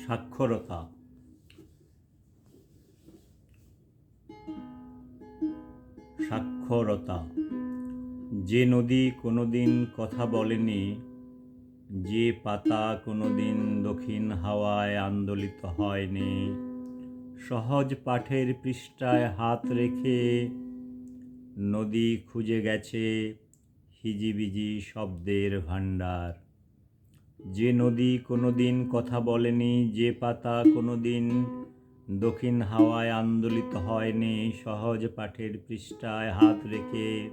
সাক্ষরতা। সাক্ষরতা। যে নদী কোনোদিন কথা বলেনি, যে পাতা কোনোদিন দক্ষিণ হাওয়ায় আন্দোলিত হয়নি, সহজ পাঠের পৃষ্ঠায় হাত রেখে নদী খুঁজে গেছে হিজিবিজি শব্দের ভাণ্ডার। যে নদী কোনোদিন কথা বলেনি, যে পাতা কোনোদিন দক্ষিণ হাওয়ায় আন্দোলিত হয়নি, সহজ পাঠের পৃষ্ঠায় হাত রেখে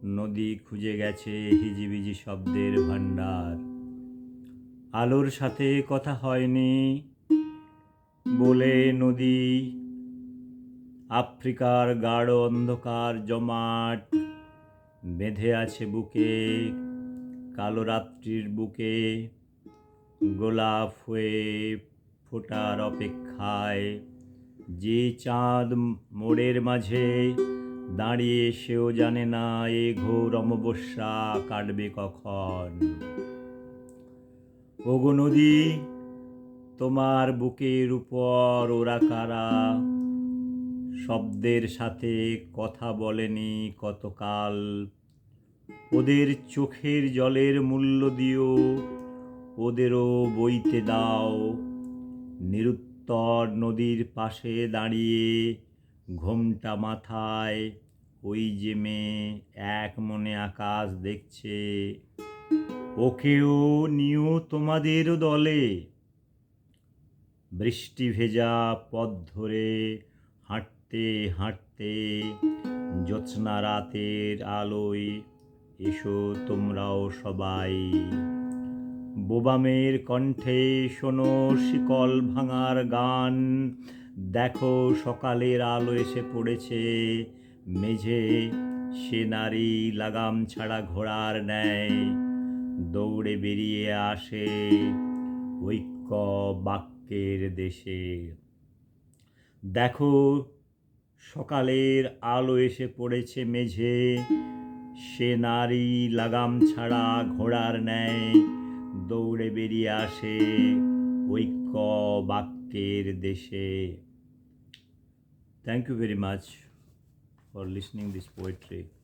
নদী খুঁজে গেছে হিজিবিজি শব্দের ভাণ্ডার। আলোর সাথে কথা হয়নি বলে নদী আফ্রিকার গাঢ় অন্ধকার জমাট বেঁধে আছে বুকে, কালো রাত্রির বুকে গোলাপ হয়ে ফোটার অপেক্ষায়। যে চাঁদ মোড়ের মাঝে দাঁড়িয়ে সেও জানে না এ ঘোর অমাবস্যা কাটবে কখন। ওগো নদী, তোমার বুকের উপর ওরা কারা? শব্দের সাথে কথা বলেনি কতকাল। ওদের চোখের জলের মূল্য দিও, ওদেরও বইতে দাও। নিরুত্তর নদীর পাশে দাঁড়িয়ে ঘোমটা মাথায় ওই যে মেয়ে এক মনে আকাশ দেখছে। ওকেও নিও তোমাদেরও দলে। বৃষ্টি ভেজা পথ ধরে হাঁটতে হাঁটতে জ্যোৎস্না রাতের আলোয় এসো তোমরাও সবাই। বোবামের কণ্ঠে শোনো শিকল ভাঙার গান। দেখো সকালের আলো এসে পড়েছে মেঝে। সে নারী লাগাম ছাড়া ঘোড়ার ন্যায় দৌড়ে বেরিয়ে আসে ঐক্য বাক্যের দেশে। দেখো সকালের আলো এসে পড়েছে মেঝে। সে নারী লাগাম ছাড়া ঘোড়ার ন্যায় দৌড়ে বেরিয়ে আসে ঐক্য বাক্যের দেশে। Thank you very much for listening this poetry.